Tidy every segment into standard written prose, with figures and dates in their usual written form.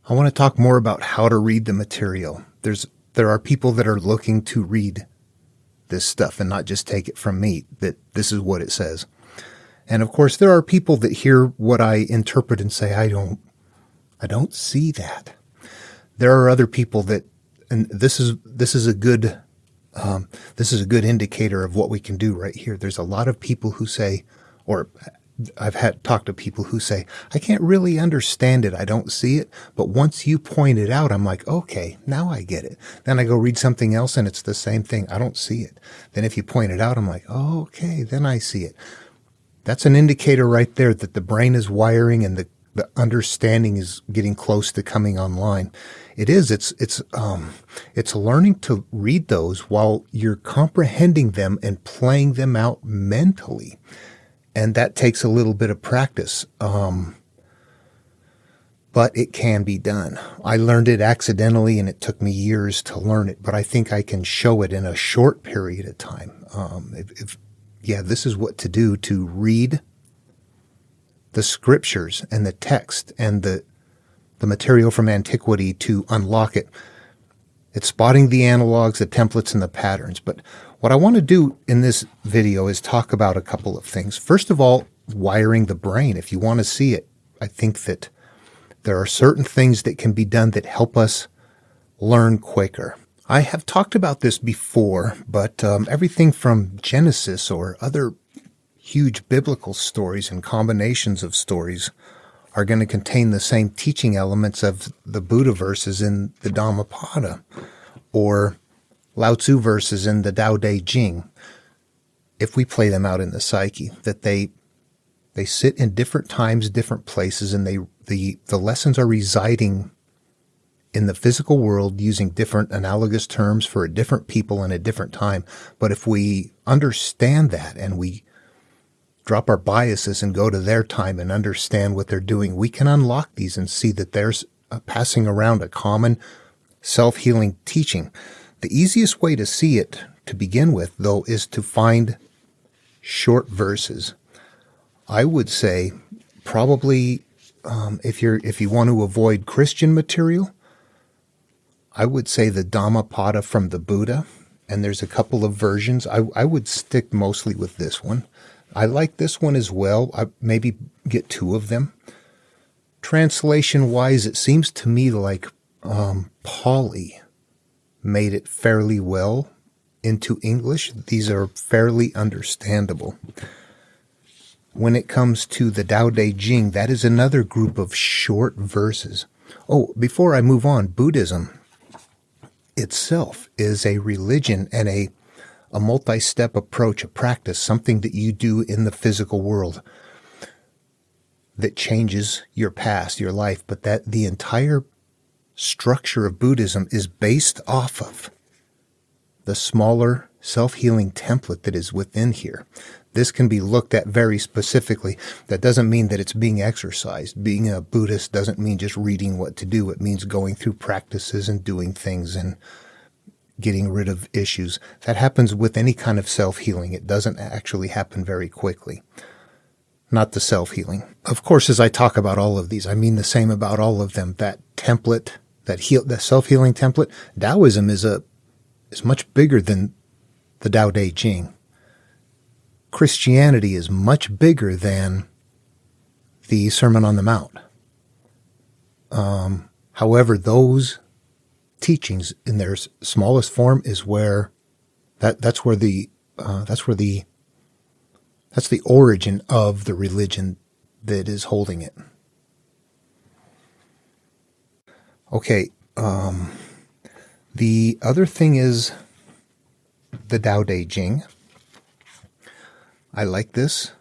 I want to talk more about how to read the material. There are people that are looking to read this stuff and not just take it from me, that this is what it says. And of course, there are people that hear what I interpret and say, I don't see that. There are other people that, and this is a good indicator of what we can do right here. There's a lot of people who say, or I've talked to people who say, I can't really understand it. I don't see it. But once you point it out, I'm like, okay, now I get it. Then I go read something else and it's the same thing. I don't see it. Then if you point it out, I'm like, oh, okay, then I see it. That's an indicator right there that the brain is wiring and the understanding is getting close to coming online. It is. It's learning to read those while you're comprehending them and playing them out mentally. And that takes a little bit of practice. But it can be done. I learned it accidentally and it took me years to learn it, but I think I can show it in a short period of time. This is what to do to read the scriptures and the text and the material from antiquity to unlock it. It's spotting the analogs, the templates, and the patterns. But what I want to do in this video is talk about a couple of things. First of all, wiring the brain. If you want to see it, I think that there are certain things that can be done that help us learn quicker. I have talked about this before, but everything from Genesis or other huge biblical stories and combinations of stories are going to contain the same teaching elements of the Buddha verses in the Dhammapada or Lao Tzu verses in the Tao Te Ching. If we play them out in the psyche, that they sit in different times, different places, and the lessons are residing in the physical world using different analogous terms for a different people in a different time. But if we understand that and we drop our biases and go to their time and understand what they're doing, we can unlock these and see that there's passing around a common self-healing teaching. The easiest way to see it to begin with, though, is to find short verses. I would say probably if you want to avoid Christian material, I would say the Dhammapada from the Buddha, and there's a couple of versions. I would stick mostly with this one. I like this one as well. I maybe get two of them. Translation-wise, it seems to me like Pali made it fairly well into English. These are fairly understandable. When it comes to the Tao Te Ching, that is another group of short verses. Oh, before I move on, Buddhism itself is a religion and a multi-step approach, a practice, something that you do in the physical world that changes your past, your life, but that the entire structure of Buddhism is based off of the smaller self-healing template that is within here. This can be looked at very specifically. That doesn't mean that it's being exercised. Being a Buddhist doesn't mean just reading what to do. It means going through practices and doing things and getting rid of issues. That happens with any kind of self-healing. It doesn't actually happen very quickly. Not the self-healing. Of course, as I talk about all of these, I mean the same about all of them. That template, that self-healing template, Taoism is much bigger than the Tao Te Ching. Christianity is much bigger than the Sermon on the Mount. However, those teachings in their smallest form is where that's the origin of the religion that is holding it. Okay, the other thing is the Tao Te Ching. I like this,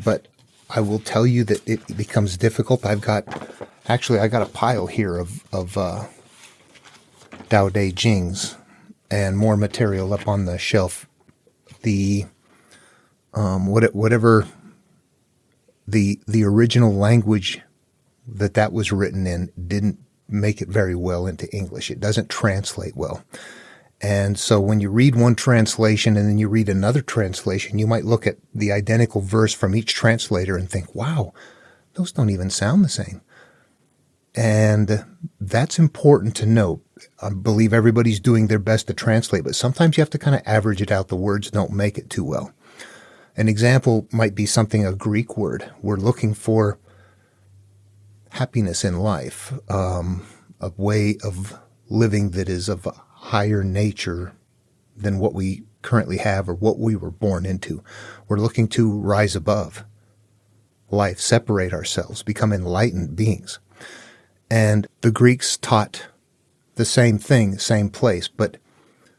but I will tell you that it becomes difficult. I got a pile here of Tao Te Chings and more material up on the shelf. Whatever the original language that was written in didn't make it very well into English. It doesn't translate well. And so when you read one translation and then you read another translation, you might look at the identical verse from each translator and think, wow, those don't even sound the same. And that's important to note. I believe everybody's doing their best to translate, but sometimes you have to kind of average it out. The words don't make it too well. An example might be something, a Greek word. We're looking for happiness in life, a way of living that is of a higher nature than what we currently have or what we were born into. We're looking to rise above life, separate ourselves, become enlightened beings. And the Greeks taught the same thing, same place, but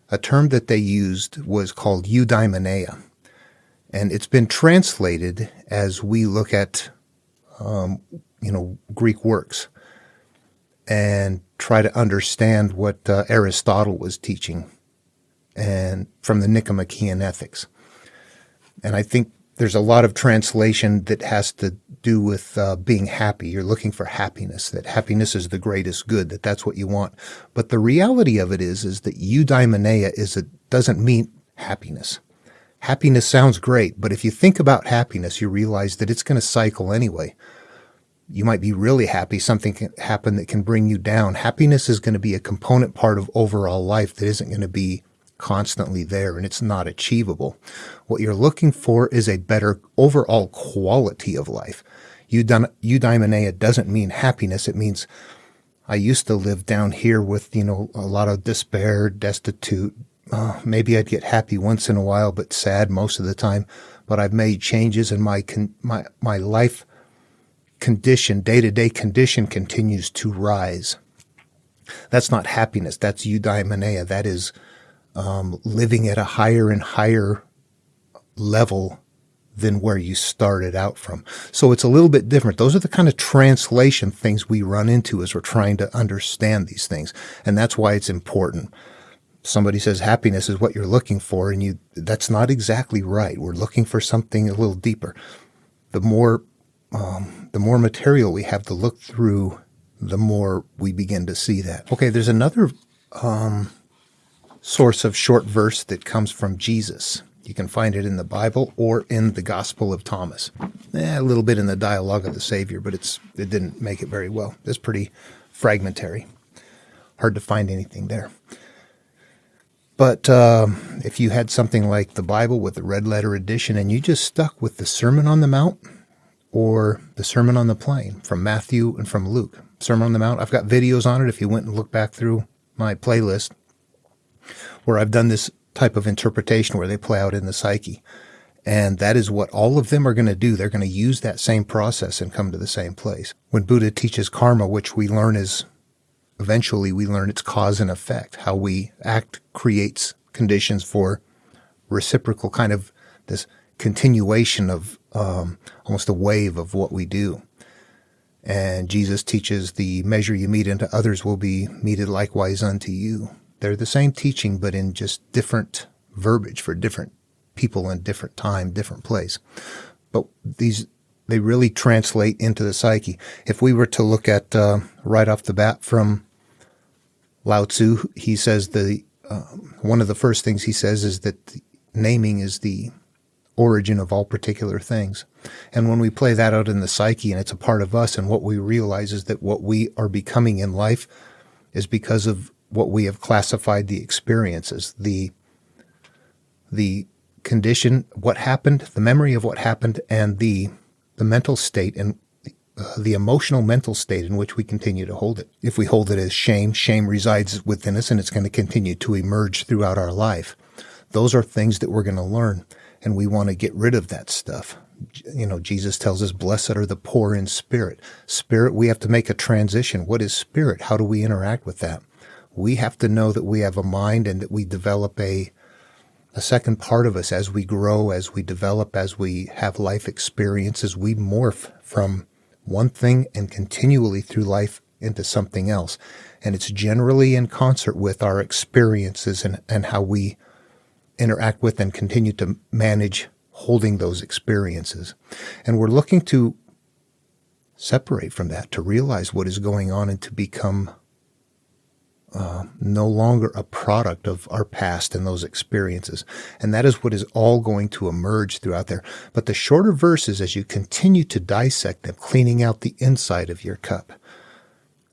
a term that they used was called eudaimonia. And it's been translated as we look at, Greek works and try to understand what Aristotle was teaching and from the Nicomachean Ethics. And I think there's a lot of translation that has to do with being happy. You're looking for happiness, that happiness is the greatest good, that's what you want. But the reality of it is that eudaimonia doesn't mean happiness. Happiness sounds great, but if you think about happiness, you realize that it's going to cycle anyway. You might be really happy, something can happen that can bring you down. Happiness is going to be a component part of overall life that isn't going to be constantly there, and it's not achievable. What you're looking for is a better overall quality of life. Eudaimonia doesn't mean happiness. It means I used to live down here with, a lot of despair, destitute. Maybe I'd get happy once in a while, but sad most of the time. But I've made changes, and my life condition, day-to-day condition, continues to rise. That's not happiness. That's eudaimonia. That is living at a higher and higher level than where you started out from. So it's a little bit different. Those are the kind of translation things we run into as we're trying to understand these things. And that's why it's important. Somebody says happiness is what you're looking for, and that's not exactly right. We're looking for something a little deeper. The more material we have to look through, the more we begin to see that. Okay, there's another source of short verse that comes from Jesus. You can find it in the Bible or in the Gospel of Thomas. A little bit in the Dialogue of the Savior, but it didn't make it very well. It's pretty fragmentary. Hard to find anything there. But if you had something like the Bible with the red letter edition and you just stuck with the Sermon on the Mount or the Sermon on the Plain from Matthew and from Luke, Sermon on the Mount, I've got videos on it if you went and looked back through my playlist where I've done this type of interpretation where they play out in the psyche. And that is what all of them are going to do. They're going to use that same process and come to the same place. When Buddha teaches karma, which we learn is eventually we learn it's cause and effect. How we act creates conditions for reciprocal kind of this continuation of almost a wave of what we do. And Jesus teaches the measure you mete into others will be meted likewise unto you. They're the same teaching, but in just different verbiage for different people in different time, different place. But they really translate into the psyche. If we were to look at right off the bat from Lao Tzu, he says one of the first things he says is that naming is the origin of all particular things. And when we play that out in the psyche and it's a part of us, and what we realize is that what we are becoming in life is because of what we have classified the experiences, the condition, what happened, the memory of what happened, and the mental state and the emotional mental state in which we continue to hold it. If we hold it as shame resides within us and it's going to continue to emerge throughout our life. Those are things that we're going to learn, and we want to get rid of that stuff. Jesus tells us, blessed are the poor in spirit. Spirit, we have to make a transition. What is spirit? How do we interact with that? We have to know that we have a mind and that we develop a second part of us as we grow, as we develop, as we have life experiences. We morph from one thing and continually through life into something else. And it's generally in concert with our experiences and how we interact with and continue to manage holding those experiences. And we're looking to separate from that, to realize what is going on and to become no longer a product of our past and those experiences. And that is what is all going to emerge throughout there. But the shorter verses, as you continue to dissect them, cleaning out the inside of your cup,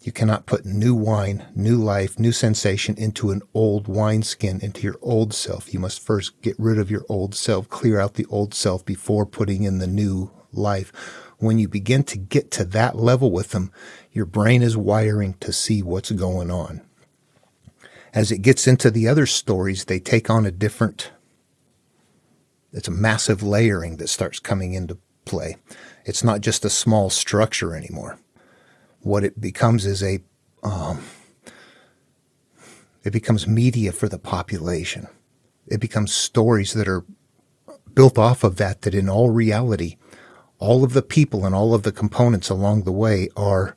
You cannot put new wine, new life, new sensation into an old wineskin, into your old self. You must first get rid of your old self, clear out the old self before putting in the new life. When you begin to get to that level with them, your brain is wiring to see what's going on. As it gets into the other stories, they take on it's a massive layering that starts coming into play. It's not just a small structure anymore. What it becomes is it becomes media for the population. It becomes stories that are built off of that in all reality, all of the people and all of the components along the way are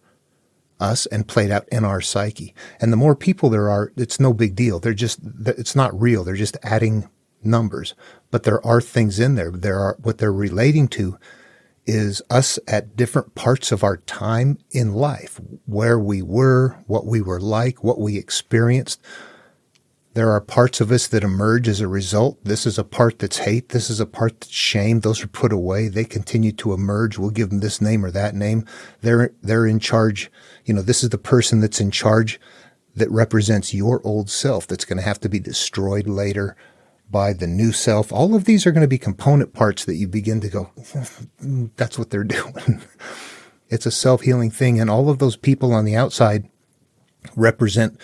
us and played out in our psyche. And the more people there are, it's no big deal. It's not real. They're just adding numbers. But there are things in there. What they're relating to is us at different parts of our time in life, where we were, what we were like, what we experienced. There are parts of us that emerge as a result. This is a part that's hate. This is a part that's shame. Those are put away. They continue to emerge. We'll give them this name or that name. They're in charge. This is the person that's in charge that represents your old self that's going to have to be destroyed later by the new self. All of these are going to be component parts that you begin to go, that's what they're doing. It's a self-healing thing. And all of those people on the outside represent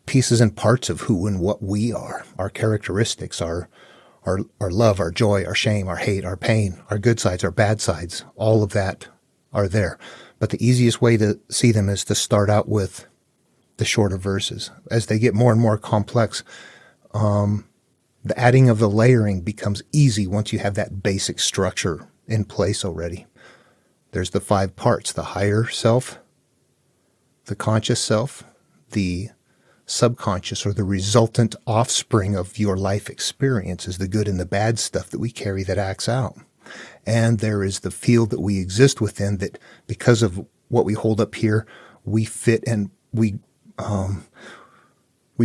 pieces and parts of who and what we are, our characteristics, our love, our joy, our shame, our hate, our pain, our good sides, our bad sides. All of that are there. But the easiest way to see them is to start out with the shorter verses. As they get more and more complex, the adding of the layering becomes easy once you have that basic structure in place already. There's the 5 parts: the higher self, the conscious self, the subconscious, or the resultant offspring of your life experience, is the good and the bad stuff that we carry that acts out. And there is the field that we exist within, that because of what we hold up here, we fit and we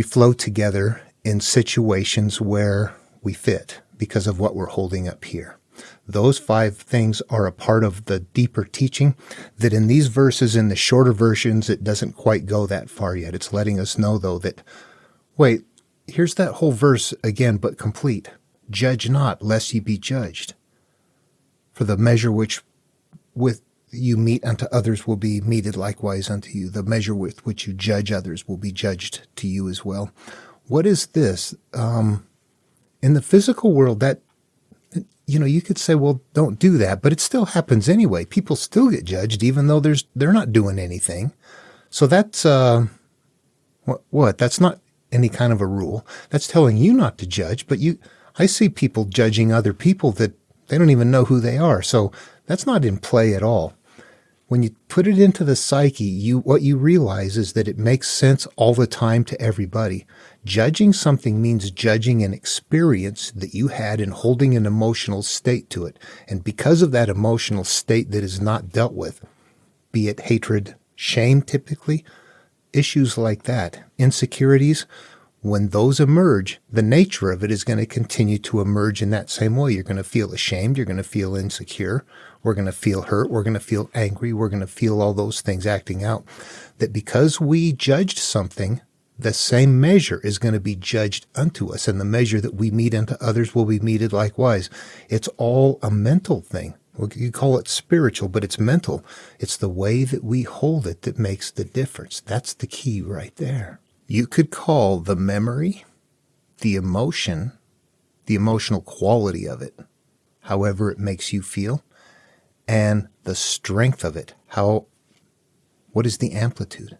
flow together in situations where we fit because of what we're holding up here. Those 5 things are a part of the deeper teaching that in these verses, in the shorter versions, it doesn't quite go that far yet. It's letting us know, though, that, wait, here's that whole verse again, but complete. Judge not, lest ye be judged. For the measure with you mete unto others will be meted likewise unto you. The measure with which you judge others will be judged to you as well. What is this? In the physical world, that, you could say, well, don't do that, but it still happens anyway. People still get judged, even though they're not doing anything. So that's, what? That's not any kind of a rule. That's telling you not to judge, but I see people judging other people that they don't even know who they are. So that's not in play at all. When you put it into the psyche, what you realize is that it makes sense all the time to everybody. Judging something means judging an experience that you had and holding an emotional state to it. And because of that emotional state that is not dealt with, be it hatred, shame typically, issues like that, insecurities, when those emerge, the nature of it is going to continue to emerge in that same way. You're going to feel ashamed. You're going to feel insecure. We're going to feel hurt. We're going to feel angry. We're going to feel all those things acting out. That because we judged something, the same measure is going to be judged unto us, and the measure that we mete unto others will be meted likewise. It's all a mental thing. You call it spiritual, but it's mental. It's the way that we hold it that makes the difference. That's the key right there. You could call the memory, the emotion, the emotional quality of it, however it makes you feel, and the strength of it. What is the amplitude?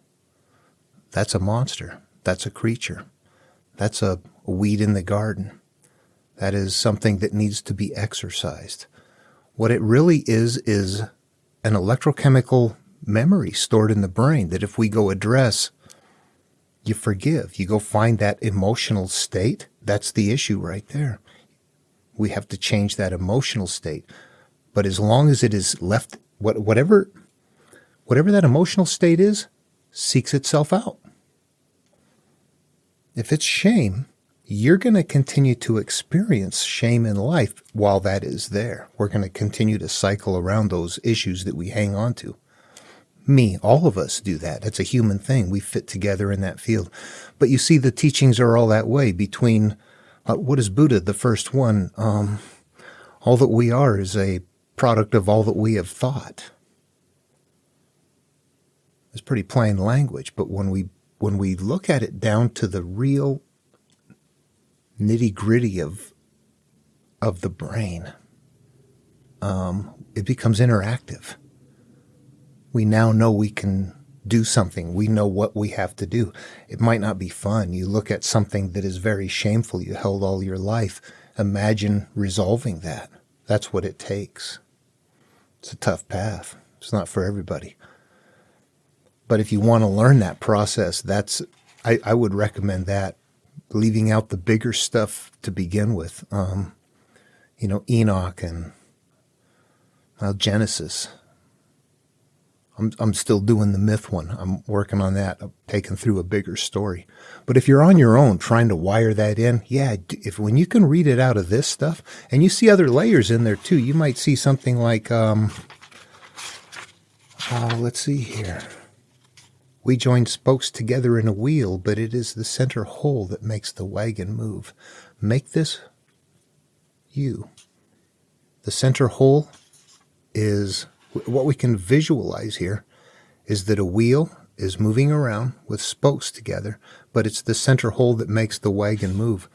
That's a monster. That's a creature. That's a weed in the garden. That is something that needs to be exercised. What it really is an electrochemical memory stored in the brain that if we go address, you forgive. You go find that emotional state. That's the issue right there. We have to change that emotional state. But as long as it is left, whatever that emotional state is, seeks itself out. If it's shame, you're going to continue to experience shame in life while that is there. We're going to continue to cycle around those issues that we hang on to. me, all of us do that. It's a human thing. We fit together in that field. But you see, the teachings are all that way between, what is Buddha, the first one? All that we are is a product of all that we have thought. It's pretty plain language, but when we look at it down to the real nitty-gritty of the brain, it becomes interactive. We now know we can do something. We know what we have to do. It might not be fun. You look at something that is very shameful you held all your life. Imagine resolving that. That's what it takes. It's a tough path. It's not for everybody. But if you want to learn that process, I would recommend that, leaving out the bigger stuff to begin with. Enoch and Genesis. I'm still doing the myth one. I'm working on that, taking through a bigger story. But if you're on your own trying to wire that in, when you can read it out of this stuff, and you see other layers in there too, you might see something like, let's see here. We join spokes together in a wheel, but it is the center hole that makes the wagon move. Make this you. The center hole is what we can visualize here is that a wheel is moving around with spokes together, but it's the center hole that makes the wagon move.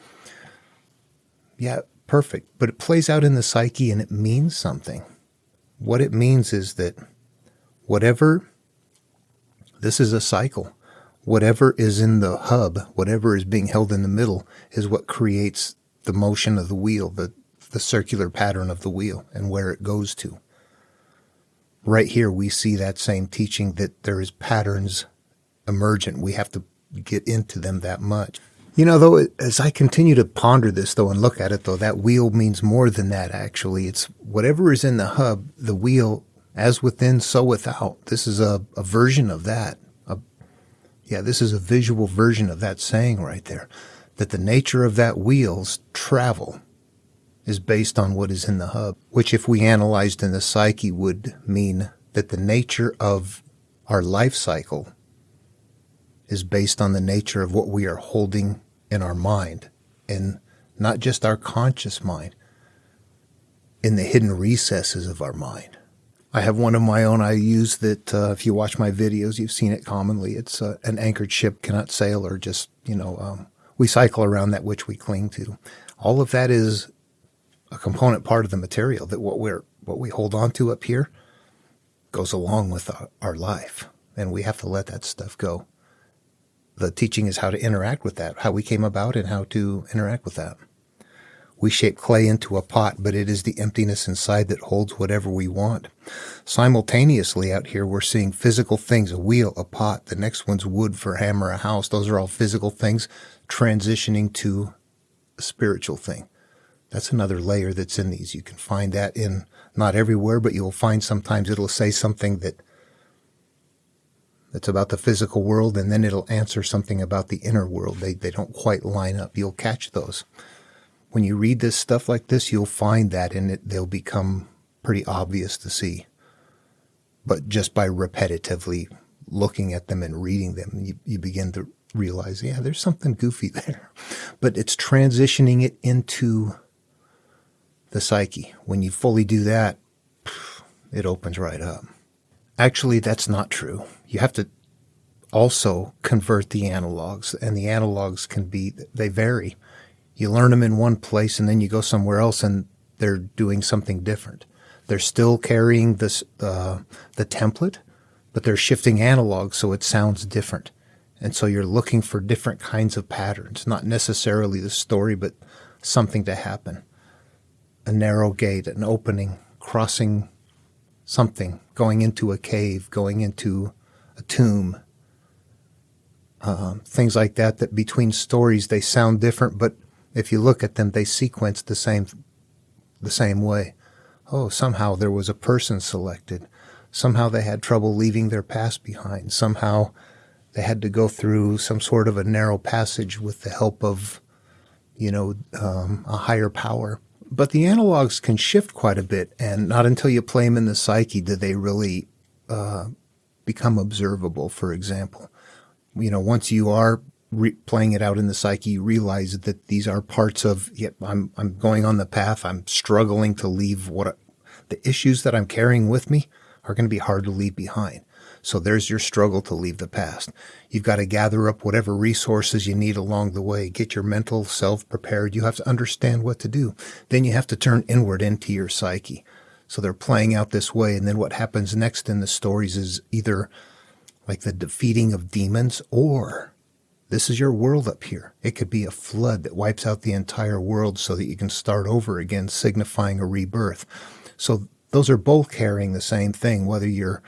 Yeah, perfect. But it plays out in the psyche and it means something. What it means is that this is a cycle. Whatever is in the hub, whatever is being held in the middle, is what creates the motion of the wheel, the circular pattern of the wheel and where it goes to. Right here, we see that same teaching that there is patterns emergent. We have to get into them that much. Though, as I continue to ponder this, though, and look at it, though, that wheel means more than that, actually. It's whatever is in the hub, the wheel, as within, so without. This is a version of that. This is a visual version of that saying right there, that the nature of that wheel's travel is based on what is in the hub, which if we analyzed in the psyche would mean that the nature of our life cycle is based on the nature of what we are holding in our mind, and not just our conscious mind, in the hidden recesses of our mind. I have one of my own I use that, if you watch my videos, you've seen it commonly. It's an anchored ship cannot sail, or just, we cycle around that which we cling to. All of that is a component part of the material, that what we hold on to up here goes along with our life, and we have to let that stuff go. The teaching is how to interact with that, how we came about and how to interact with that. We shape clay into a pot, but it is the emptiness inside that holds whatever we want. Simultaneously out here, we're seeing physical things, a wheel, a pot. The next one's wood for hammer, a house. Those are all physical things transitioning to a spiritual thing. That's another layer that's in these. You can find that in, not everywhere, but you'll find sometimes it'll say something that's about the physical world, and then it'll answer something about the inner world. They don't quite line up. You'll catch those. When you read this stuff like this, you'll find that, and they'll become pretty obvious to see. But just by repetitively looking at them and reading them, you begin to realize, there's something goofy there. But it's transitioning it into the psyche. When you fully do that, it opens right up. Actually, that's not true. You have to also convert the analogs, and the analogs they vary. You learn them in one place, and then you go somewhere else, and they're doing something different. They're still carrying the template, but they're shifting analogs so it sounds different. And so you're looking for different kinds of patterns, not necessarily the story, but something to happen. A narrow gate, an opening, crossing something, going into a cave, going into a tomb, things like that, that between stories they sound different, but if you look at them, they sequence the same way. Oh, somehow there was a person selected. Somehow they had trouble leaving their past behind. Somehow they had to go through some sort of a narrow passage with the help of, a higher power. But the analogs can shift quite a bit, and not until you play them in the psyche do they really become observable, for example. Once you are playing it out in the psyche, you realize that these are parts of, yep, I'm going on the path. I'm struggling to leave the issues that I'm carrying with me are going to be hard to leave behind. So there's your struggle to leave the past. You've got to gather up whatever resources you need along the way. Get your mental self prepared. You have to understand what to do. Then you have to turn inward into your psyche. So they're playing out this way. And then what happens next in the stories is either like the defeating of demons, or this is your world up here. It could be a flood that wipes out the entire world so that you can start over again, signifying a rebirth. So those are both carrying the same thing, whether you're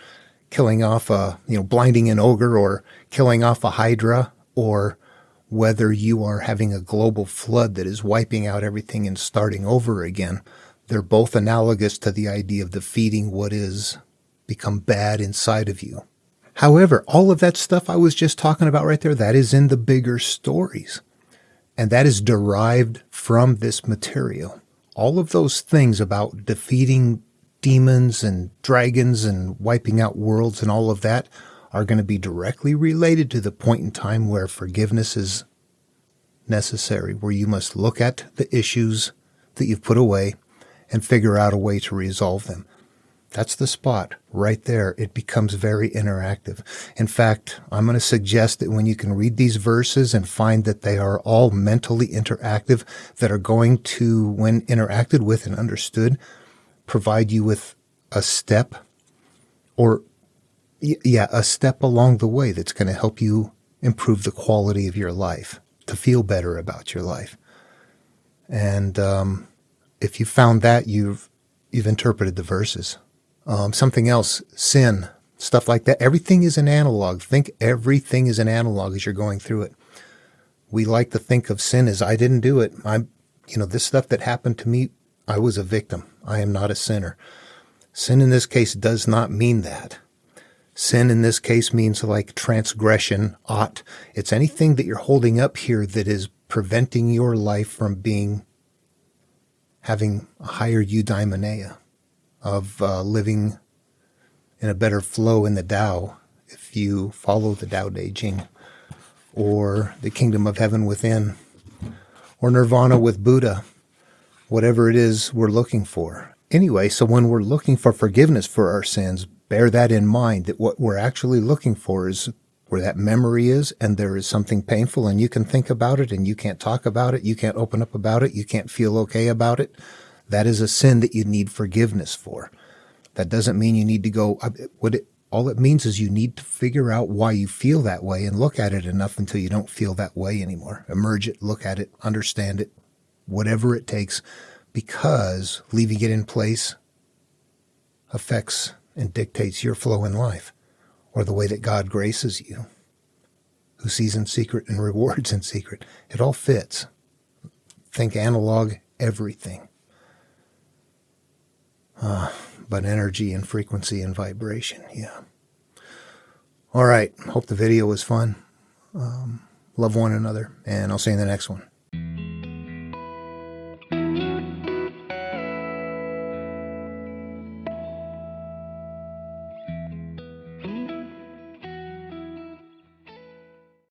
killing off blinding an ogre, or killing off a hydra, or whether you are having a global flood that is wiping out everything and starting over again. They're both analogous to the idea of defeating what is become bad inside of you. However, all of that stuff I was just talking about right there, that is in the bigger stories. And that is derived from this material. All of those things about defeating demons and dragons and wiping out worlds and all of that are going to be directly related to the point in time where forgiveness is necessary, where you must look at the issues that you've put away and figure out a way to resolve them. That's the spot right there. It becomes very interactive. In fact, I'm going to suggest that when you can read these verses and find that they are all mentally interactive, that are going to, when interacted with and understood, provide you with a step, or a step along the way that's going to help you improve the quality of your life, to feel better about your life. And if you found that, you've interpreted the verses. Something else, sin, stuff like that. Everything is an analog. Think everything is an analog as you're going through it. We like to think of sin as, I didn't do it. This stuff that happened to me, I was a victim. I am not a sinner. Sin in this case does not mean that. Sin in this case means like transgression, ought. It's anything that you're holding up here that is preventing your life from having a higher eudaimonia, of living in a better flow in the Tao, if you follow the Tao Te Ching, or the kingdom of heaven within, or nirvana with Buddha, whatever it is we're looking for. Anyway, so when we're looking for forgiveness for our sins, bear that in mind, that what we're actually looking for is where that memory is, and there is something painful, and you can think about it, and you can't talk about it, you can't open up about it, you can't feel okay about it. That is a sin that you need forgiveness for. That doesn't mean you need to go, all it means is you need to figure out why you feel that way and look at it enough until you don't feel that way anymore. Emerge it, look at it, understand it, whatever it takes, because leaving it in place affects and dictates your flow in life, or the way that God graces you, who sees in secret and rewards in secret. It all fits. Think analog, everything. But energy and frequency and vibration, yeah. All right, hope the video was fun. Love one another, and I'll see you in the next one.